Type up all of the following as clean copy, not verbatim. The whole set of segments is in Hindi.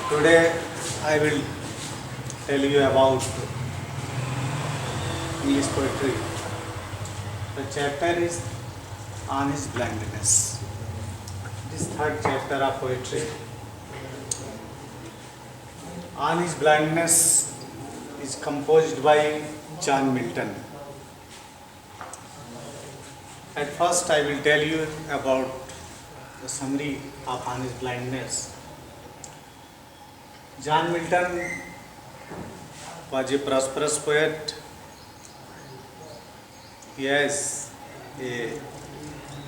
Today I will tell you about English poetry. The chapter is on his blindness. This third chapter of poetry. On his blindness is composed by John Milton. At first I will tell you about the summary of On his blindness. John Milton was a prosperous poet. Yes,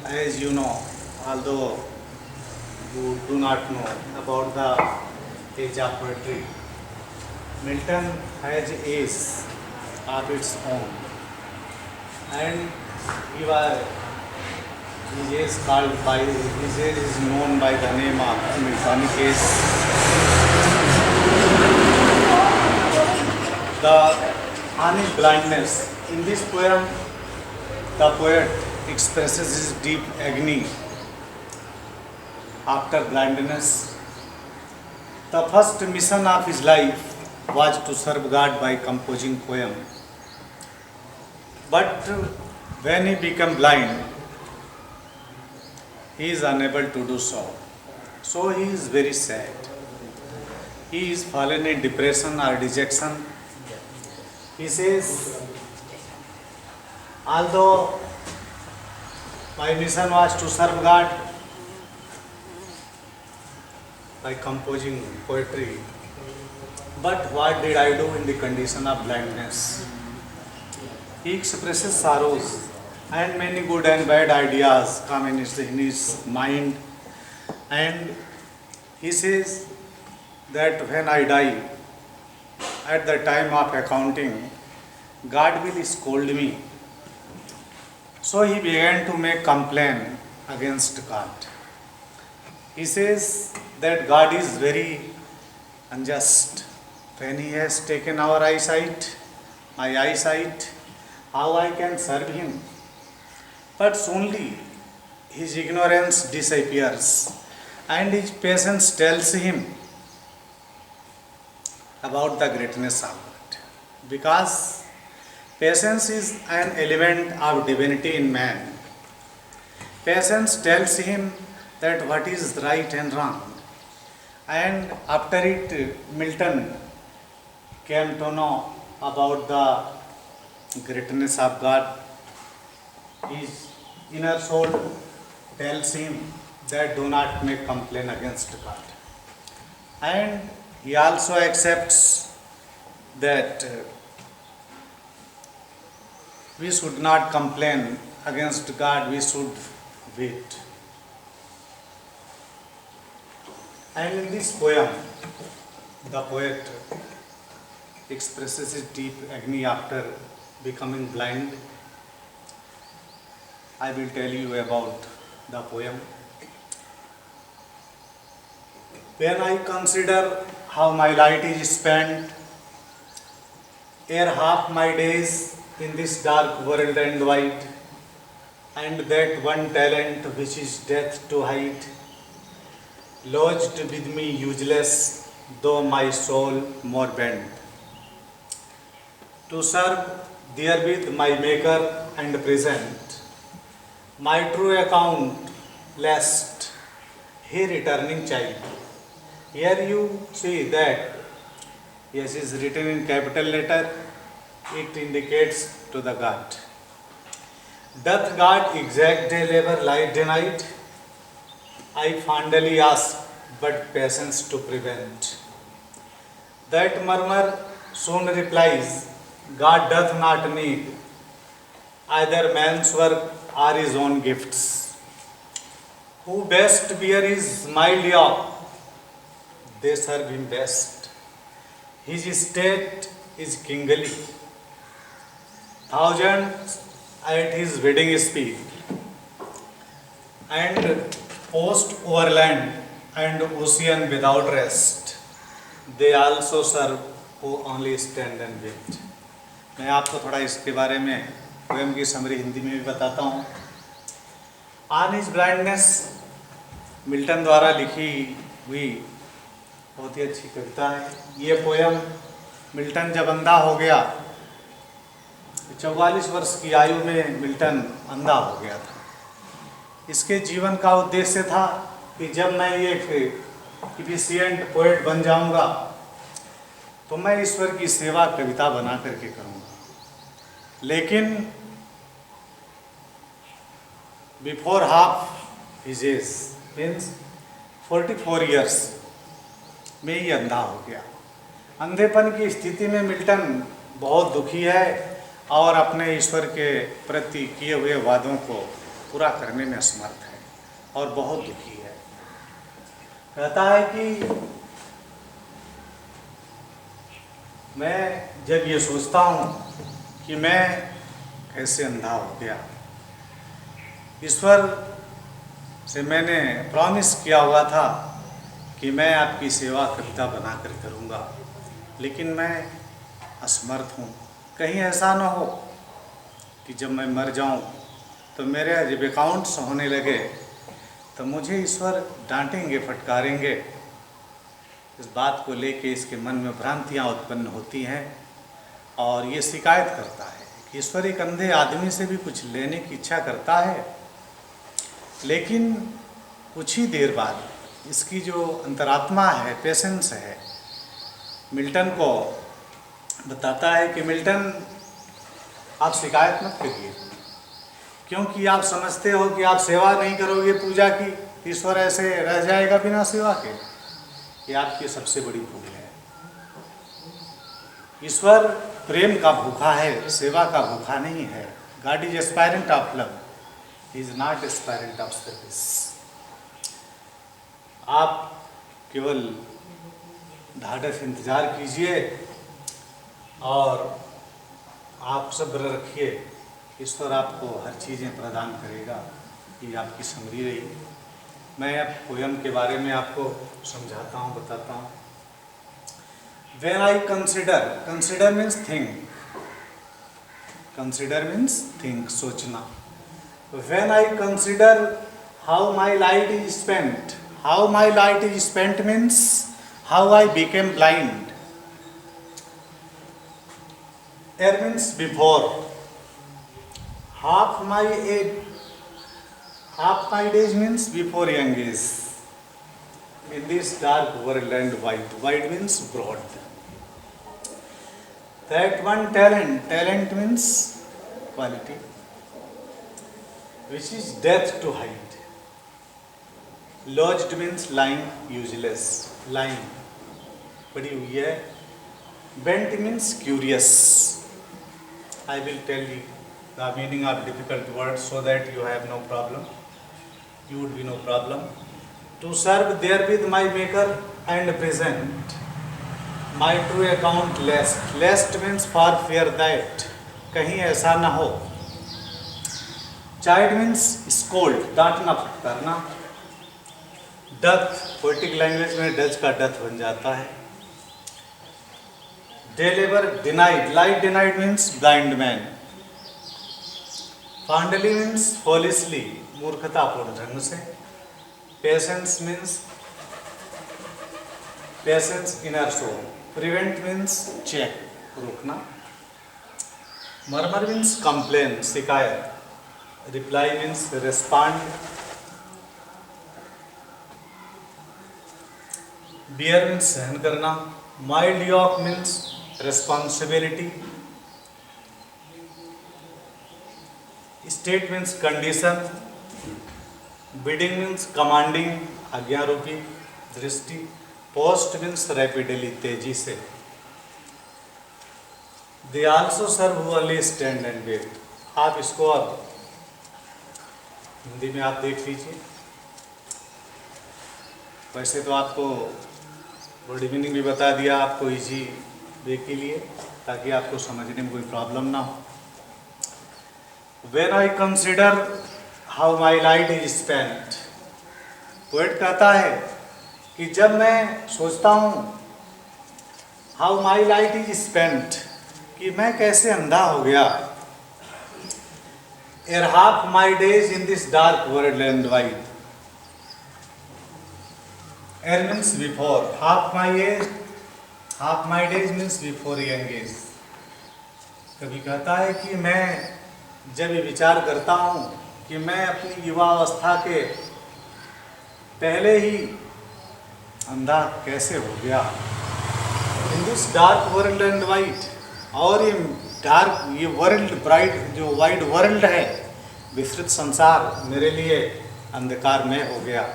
as you know, although you do not know about the age of poetry, Milton has age of its own, and his age is known by the name of Miltonic age. On his blindness. In this poem, the poet expresses his deep agony after blindness. The first mission of his life was to serve God by composing poem. But when he became blind, he is unable to do so. So he is very sad. He is fallen in depression or dejection. He says, although my mission was to serve God by composing poetry, but what did I do in the condition of blindness? He expresses sorrows, and many good and bad ideas come in his mind, and he says that when I die, at the time of accounting, God will scold me. So he began to make complaint against God. He says that God is very unjust. When he has taken our eyesight, my eyesight, how I can serve him? But soonly his ignorance disappears and his patience tells him about the greatness of God. Because patience is an element of divinity in man. Patience tells him that what is right and wrong. And after it, Milton came to know about the greatness of God. His inner soul tells him that do not make complaint against God. And he also accepts that we should not complain against God, we should wait. And in this poem, the poet expresses his deep agony after becoming blind. I will tell you about the poem. When I consider how my light is spent, ere half my days in this dark world and wide, and that one talent which is death to hide, lodged with me useless, though my soul more bent, to serve therewith my Maker and present my true account, lest he returning child. Here you see that, yes, is written in capital letter, it indicates to the God. Doth God exact day labor light denied? I fondly ask, but patience to prevent. That murmur soon replies, God doth not need either man's work or his own gifts. Who best bear his mild yoke, they serve him best. His state is kingly. Thousands at his wedding speed, and post over land and ocean without rest. They also serve who only stand and wait. मैं आपको थोड़ा इसके बारे में पोएम की समरी हिंदी में भी बताता हूँ। ऑन हिज ब्लाइंडनेस मिल्टन द्वारा लिखी हुई बहुत ही अच्छी कविता है। ये पोयम मिल्टन जब अंधा हो गया, 44 वर्ष की आयु में मिल्टन अंधा हो गया था। इसके जीवन का उद्देश्य था कि जब मैं एक इफिशिएंट पोएट बन जाऊंगा तो मैं ईश्वर की सेवा कविता बना करके करूंगा। लेकिन before half his age means 44 years में ही अंधा हो गया। अंधेपन की स्थिति में मिल्टन बहुत दुखी है और अपने ईश्वर के प्रति किए हुए वादों को पूरा करने में असमर्थ है और बहुत दुखी है। कहता है कि मैं जब ये सोचता हूँ कि मैं कैसे अंधा हो गया, ईश्वर से मैंने प्रॉमिस किया हुआ था कि मैं आपकी सेवा कविता बनाकर करूँगा, लेकिन मैं असमर्थ हूँ। कहीं ऐसा ना हो कि जब मैं मर जाऊँ तो मेरे जब अकाउंट्स होने लगे तो मुझे ईश्वर डांटेंगे, फटकारेंगे। इस बात को लेके इसके मन में भ्रांतियाँ उत्पन्न होती हैं और ये शिकायत करता है कि ईश्वर एक अंधे आदमी से भी कुछ लेने की इच्छा करता है। लेकिन कुछ ही देर बाद इसकी जो अंतरात्मा है, पेशेंस है, मिल्टन को बताता है कि मिल्टन, आप शिकायत मत करिए, क्योंकि आप समझते हो कि आप सेवा नहीं करोगे पूजा की, ईश्वर ऐसे रह जाएगा बिना सेवा के। ये आपकी सबसे बड़ी भूल है। ईश्वर प्रेम का भूखा है, सेवा का भूखा नहीं है। God is aspirant of love, he is not aspirant of service. आप केवल ढाढ़स इंतजार कीजिए और आप सब्र रखिए, ईश्वर आपको हर चीज़ें प्रदान करेगा। ये आपकी समरी रही। मैं अब पोयम के बारे में आपको समझाता हूँ, बताता हूँ। When I consider means think, consider means think, सोचना। When I consider how my light is spent, how my light is spent means how I became blind. There means before. Half my days means before young age. In this dark world and wide means broad. That one talent means quality, which is death to hide. Lodged means lying, useless, lying, पड़ी हुई है. Bent means curious. I will tell you the meaning of difficult words so that you have no problem. You would be no problem. To serve therewith my Maker and present my true account lest. Lest means for fear that, कहीं ऐसा ना हो. Chide means scold, डांटना फटकारना. Doth, poetic language में डच का डथ बन जाता है. Deliver, denied. Light denied means blind man. Fondly means foolishly, मूर्खतापूर्ण ढंग से. Patience means patience inner soul. Prevent means check, रोकना. Murmur means complain, शिकायत. Reply means respond. Bear means सहन करना. Mild yoke means responsibility. State means condition. Bidding means commanding, आज्ञा रूपी दृष्टि. Post means rapidly, तेजी से. They also serve who only stand and wait. आप इसको अब हिंदी में आप देख लीजिए. वैसे तो आपको वर्ड मीनिंग भी बता दिया आपको इजी वे के लिए, ताकि आपको समझने में कोई प्रॉब्लम ना हो. When I consider how my light is spent, poet कहता है कि जब मैं सोचता हूँ how my light is spent, कि मैं कैसे अंधा हो गया. Ere half my days in this dark world and wide, एर means before, half my age, half my days means before young age. कभी कहता है कि मैं जब ये विचार करता हूँ कि मैं अपनी युवावस्था के पहले ही अंधा कैसे हो गया। In this dark world and white, और ये वर्ल्ड ब्राइट जो वाइड वर्ल्ड है, विस्तृत संसार मेरे लिए अंधकारमय हो गया।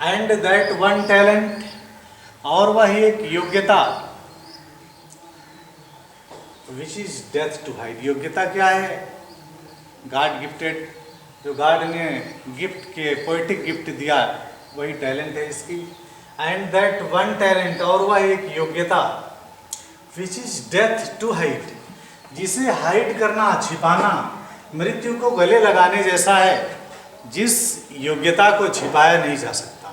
एंड दैट वन टैलेंट, और वह एक योग्यता, which is death to hide. योग्यता क्या है? गॉड गिफ्टेड, जो गॉड ने गिफ्ट के पोएटिक गिफ्ट दिया, वही टैलेंट है इसकी। एंड दैट वन टैलेंट, और वह एक योग्यता, which is death to hide, जिसे हाइड करना, छिपाना, मृत्यु को गले लगाने जैसा है। जिस योग्यता को छिपाया नहीं जा सकता।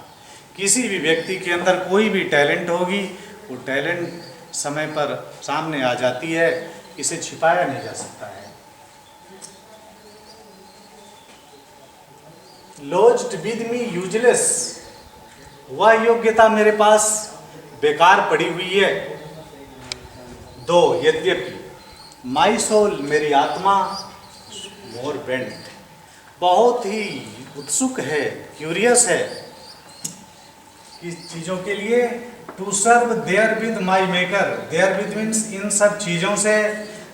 किसी भी व्यक्ति के अंदर कोई भी टैलेंट होगी, वो टैलेंट समय पर सामने आ जाती है, इसे छिपाया नहीं जा सकता है। लॉज्ड विद मी यूजलेस, वह योग्यता मेरे पास बेकार पड़ी हुई है। दो यद्यपि माई सोल, मेरी आत्मा, मोर बेंट, बहुत ही उत्सुक है, क्यूरियस है किस चीज़ों के लिए। To serve therewith my maker, therewith means इन सब चीज़ों से,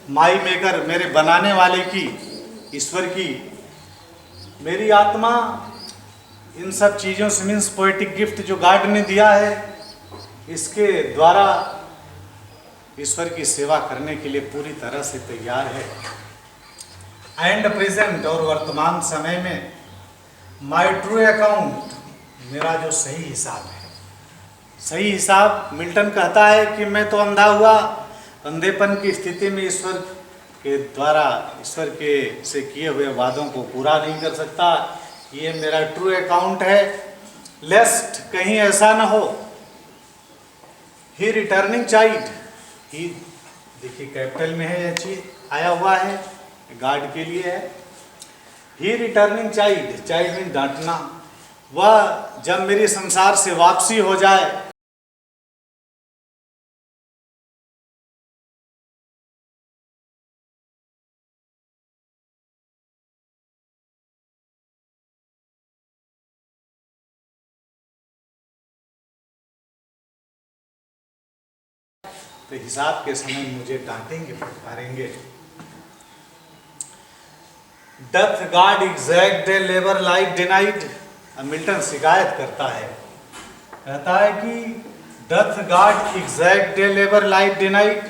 माई मेकर, मेरे बनाने वाले की, ईश्वर की। मेरी आत्मा इन सब चीज़ों से मीन्स पोएटिक गिफ्ट जो गॉड ने दिया है, इसके द्वारा ईश्वर की सेवा करने के लिए पूरी तरह से तैयार है। एंड प्रेजेंट, और वर्तमान समय में, माई ट्रू अकाउंट, मेरा जो सही हिसाब है। सही हिसाब, मिल्टन कहता है कि मैं तो अंधा हुआ, अंधेपन की स्थिति में ईश्वर के द्वारा, ईश्वर के से किए हुए वादों को पूरा नहीं कर सकता। ये मेरा ट्रू अकाउंट है। लेस्ट, कहीं ऐसा ना हो, ही रिटर्निंग चाइल्ड, ही देखिए कैपिटल में है, ये चीज आया हुआ है, गार्ड के लिए है। ही रिटर्निंग चाइल्ड, चाइल्ड मीन डांटना, वह जब मेरी संसार से वापसी हो जाए, तो हिसाब के समय मुझे डांटेंगे, फटकारेंगे। Doth God exact day labour light denied, Milton शिकायत करता है, कहता है कि doth God exact day labour light denied,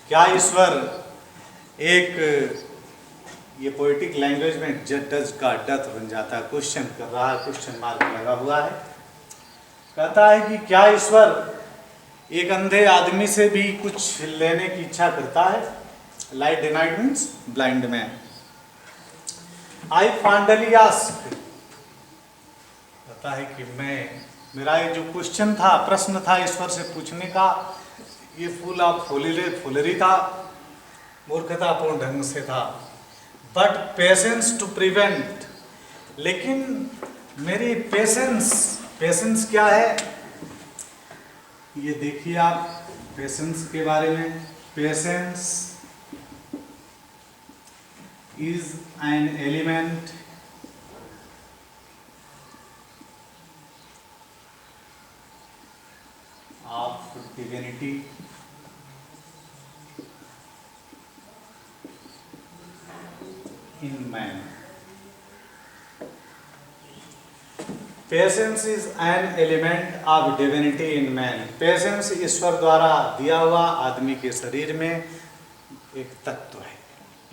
क्या ईश्वर एक, ये पोएटिक लैंग्वेज में डज का डथ बन जाता है, क्वेश्चन कर रहा है, क्वेश्चन मार्क लगा हुआ है। कहता है कि क्या ईश्वर एक अंधे आदमी से भी कुछ लेने की इच्छा करता है? Like denied means blind man. I finally ask, कहता है कि मेरा ये जो क्वेश्चन था, प्रश्न था ईश्वर से पूछने का, ये फुल ऑफ फुलरी था, मूर्खतापूर्ण ढंग से था। बट पेशेंस टू प्रिवेंट, लेकिन मेरी पेशेंस क्या है? ये देखिए आप पेशेंस के बारे में। Patience is an element of divinity in man. Patience is an element of divinity in man. Patience ईश्वर द्वारा दिया हुआ आदमी के शरीर में एक तत्व है,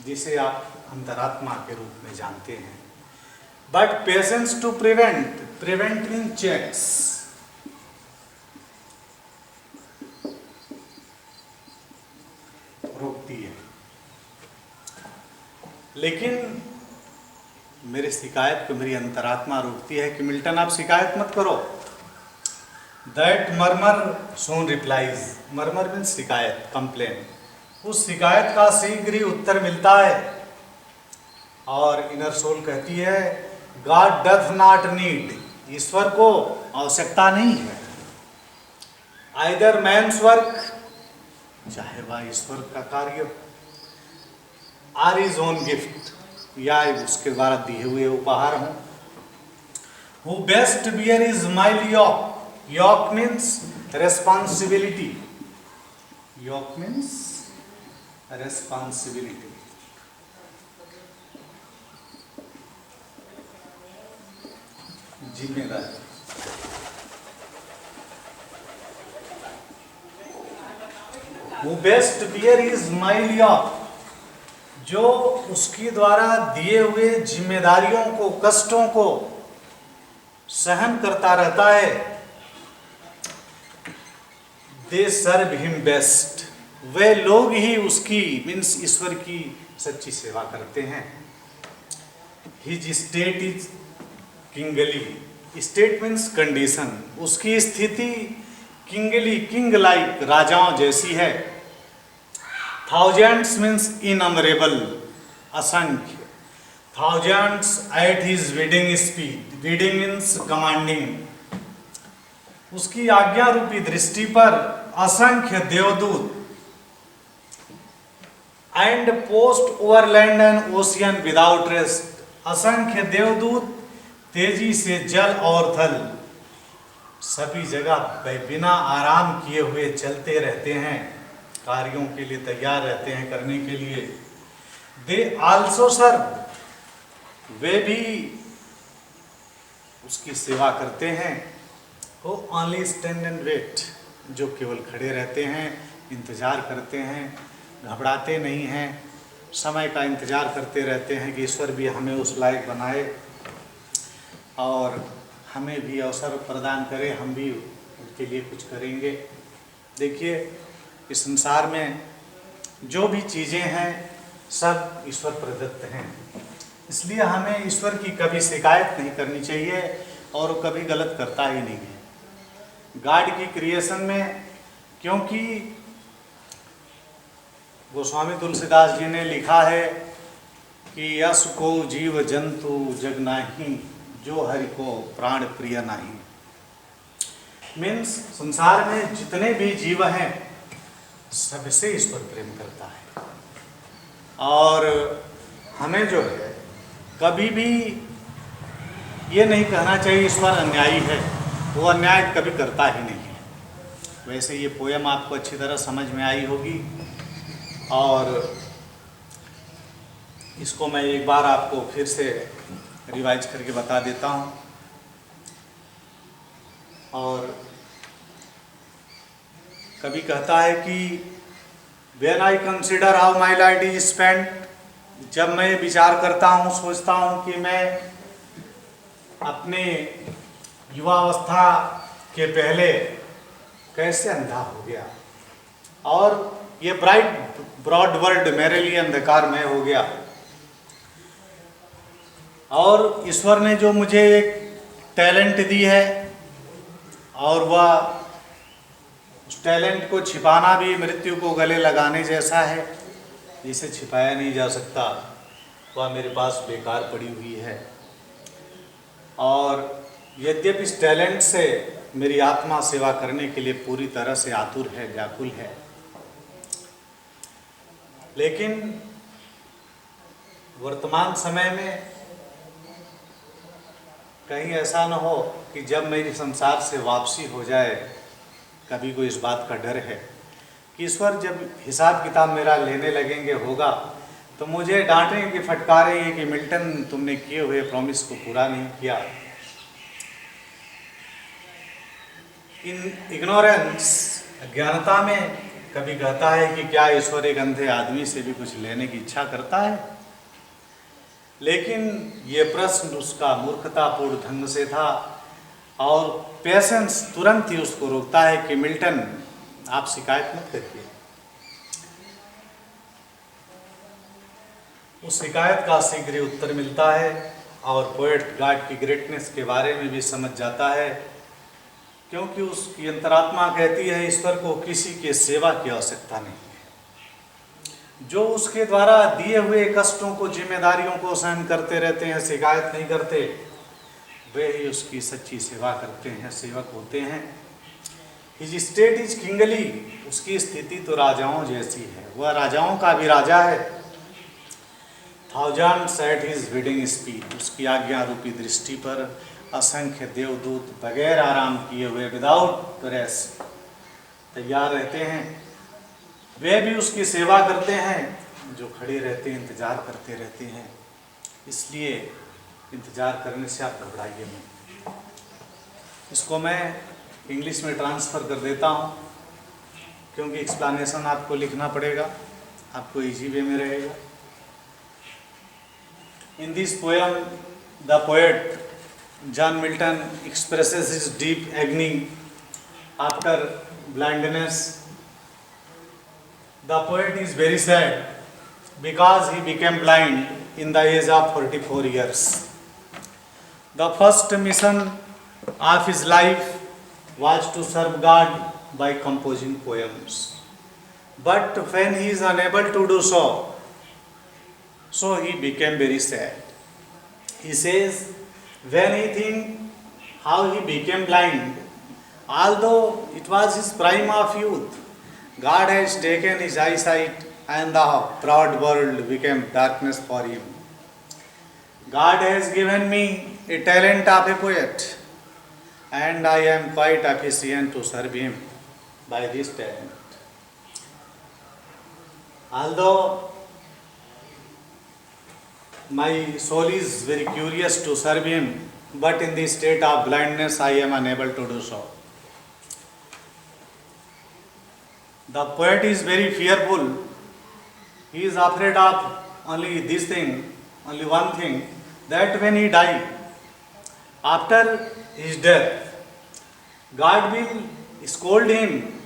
जिसे आप अंतरात्मा के रूप में जानते हैं। But patience to prevent, prevent mean checks, रोकती है। लेकिन मेरी शिकायत को मेरी अंतरात्मा रोकती है कि मिल्टन आप शिकायत मत करो। That murmur soon replies, murmur mean शिकायत, कंप्लेन। उस शिकायत का शीघ्र ही उत्तर मिलता है और इनर सोल कहती है गॉड डथ नॉट नीड, ईश्वर को आवश्यकता नहीं है। आइदर मैन्स वर्क, चाहे वह ईश्वर का कार्य, आर इज ओन गिफ्ट, या उसके द्वारा दिए हुए उपहार हों। Who best bear is mild yoke, yoke means responsibility, yoke means responsibility. जिम्मेदारी। Who best bear is mild yoke, जो उसके द्वारा दिए हुए जिम्मेदारियों को, कष्टों को सहन करता रहता है। दे सर्व हिम बेस्ट, वे लोग ही उसकी मीन्स ईश्वर की सच्ची सेवा करते हैं। His state is kingly, state means condition, उसकी स्थिति किंगली, किंग लाइक, राजाओं जैसी है। थाउजेंड्स मीन्स इनमरेबल, असंख्य। Thousands at his weeding speed, weeding means commanding, उसकी आज्ञा रूपी दृष्टि पर असंख्य देवदूत। And post over land and ocean without rest, असंख्य देवदूत तेजी से जल और थल सभी जगह बिना आराम किए हुए चलते रहते हैं, कार्यों के लिए तैयार रहते हैं करने के लिए। दे आल्सो सर्व, वे भी उसकी सेवा करते हैं। वो ओनली स्टैंड एंड वेट, जो केवल खड़े रहते हैं, इंतजार करते हैं, घबराते नहीं हैं, समय का इंतजार करते रहते हैं कि ईश्वर भी हमें उस लायक बनाए और हमें भी अवसर प्रदान करे, हम भी उनके लिए कुछ करेंगे। देखिए, इस संसार में जो भी चीज़ें हैं सब ईश्वर प्रदत्त हैं, इसलिए हमें ईश्वर की कभी शिकायत नहीं करनी चाहिए और वो कभी गलत करता ही नहीं है गॉड की क्रिएशन में। क्योंकि गोस्वामी तुलसीदास जी ने लिखा है कि यस को जीव जंतु जग नाही, जो हरि को प्राण प्रिय नहीं। मीन्स संसार में जितने भी जीव हैं सबसे ईश्वर प्रेम करता है, और हमें जो है कभी भी ये नहीं कहना चाहिए ईश्वर अन्यायी है, वो अन्याय कभी करता ही नहीं है। वैसे ये पोयम आपको अच्छी तरह समझ में आई होगी, और इसको मैं एक बार आपको फिर से रिवाइज करके बता देता हूँ। और कभी कहता है कि when I consider how my life is spent, जब मैं विचार करता हूँ, सोचता हूँ कि मैं अपने युवावस्था के पहले कैसे अंधा हो गया, और ये ब्राइट ब्रॉड वर्ल्ड मेरे लिए अंधकारमय हो गया, और ईश्वर ने जो मुझे एक टैलेंट दी है, और वह उस टैलेंट को छिपाना भी मृत्यु को गले लगाने जैसा है, जिसे छिपाया नहीं जा सकता, वह मेरे पास बेकार पड़ी हुई है। और यद्यपि इस टैलेंट से मेरी आत्मा सेवा करने के लिए पूरी तरह से आतुर है, व्याकुल है, लेकिन वर्तमान समय में कहीं ऐसा न हो कि जब मेरी संसार से वापसी हो जाए, कभी को इस बात का डर है कि ईश्वर जब हिसाब किताब मेरा लेने लगेंगे होगा, तो मुझे डांटेंगे, फटकारेंगे कि मिल्टन तुमने किए हुए प्रॉमिस को पूरा नहीं किया। इन इग्नोरेंस, अज्ञानता में कभी कहता है कि क्या ईश्वर एक अंधे आदमी से भी कुछ लेने की इच्छा करता है। लेकिन ये प्रश्न उसका मूर्खतापूर्ण ढंग से था, और पेशेंस तुरंत ही उसको रोकता है कि मिल्टन आप शिकायत मत करिए। उस शिकायत का शीघ्र उत्तर मिलता है, और पोएट गॉड की ग्रेटनेस के बारे में भी समझ जाता है, क्योंकि उसकी अंतरात्मा कहती है ईश्वर को किसी के सेवा की आवश्यकता नहीं है। जो उसके द्वारा दिए हुए कष्टों को, जिम्मेदारियों को सहन करते रहते हैं, शिकायत नहीं करते, वे ही उसकी सच्ची सेवा करते हैं, सेवक होते हैं। हिज स्टेट इज किंगली, उसकी स्थिति तो राजाओं जैसी है, वह राजाओं का भी राजा है। Thousands at his wedding speed, उसकी आज्ञा रूपी दृष्टि पर असंख्य देवदूत बगैर आराम किए हुए विदाउट रेस्ट तैयार रहते हैं। वे भी उसकी सेवा करते हैं, जो खड़े रहते हैं इंतजार करते रहते हैं। इसलिए इंतजार करने से आप घबराइए मत। इसको मैं इंग्लिश में ट्रांसफ़र कर देता हूँ, क्योंकि एक्सप्लेनेशन आपको लिखना पड़ेगा, आपको इजी वे में रहेगा। In this poem the poet John Milton expresses his deep agony after blindness. The poet is very sad because he became blind in the age of 44 years. The first mission of his life was to serve God by composing poems. But when he is unable to do so, he became very sad. He says, when he thinks how he became blind, although it was his prime of youth, God has taken his eyesight and the broad world became darkness for him. God has given me a talent of a poet, and I am quite efficient to serve him by this talent. Although my soul is very curious to serve him, but in the state of blindness I am unable to do so. The poet is very fearful. He is afraid of only this thing, only one thing, that when he die, after his death, God will scold him.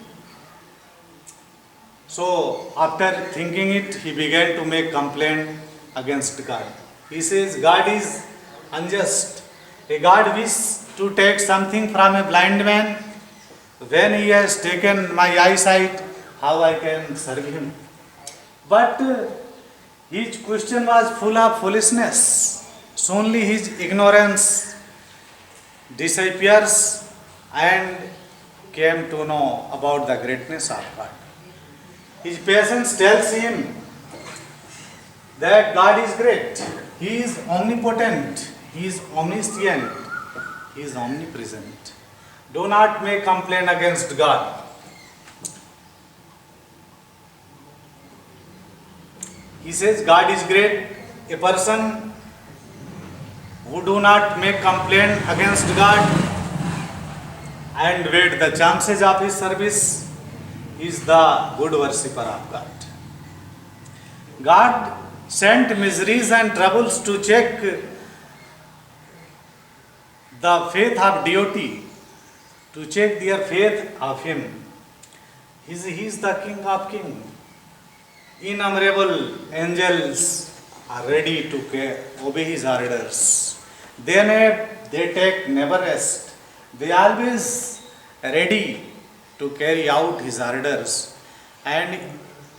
So after thinking it, he began to make complaint against God. He says, God is unjust. A God wishes to take something from a blind man. When he has taken my eyesight, how I can serve him? But his question was full of foolishness. Soonly his ignorance disappears and came to know about the greatness of God. His patience tells him that God is great. He is omnipotent. He is omniscient. He is omnipresent. Do not make complaint against God. He says God is great. A person who do not make complaint against God and wait the chances of his service is the good worshipper of God. God sent miseries and troubles to check the faith of deity, to check their faith of him. He is the King of kings. Innumerable angels are ready to obey his orders. They take never rest. They always ready to carry out his orders, and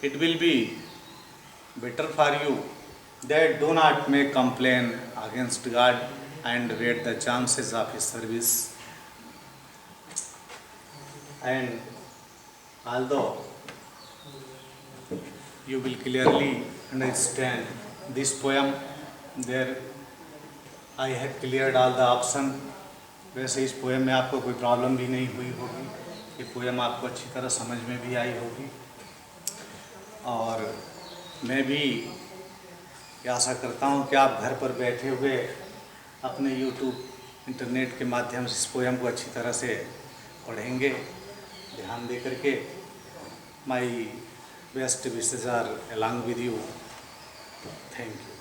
it will be better for you that do not make complaint against God and wait the chances of his service. And although you will clearly understand this poem, there I have cleared all the option. वैसे इस पोएम में आपको कोई प्रॉब्लम भी नहीं हुई होगी, ये पोएम आपको अच्छी तरह समझ में भी आई होगी। और मैं भी आशा करता हूँ कि आप घर पर बैठे हुए अपने YouTube इंटरनेट के माध्यम से इस पोएम को अच्छी तरह से पढ़ेंगे, ध्यान दे करके। My best wishes are along with you. Thank you.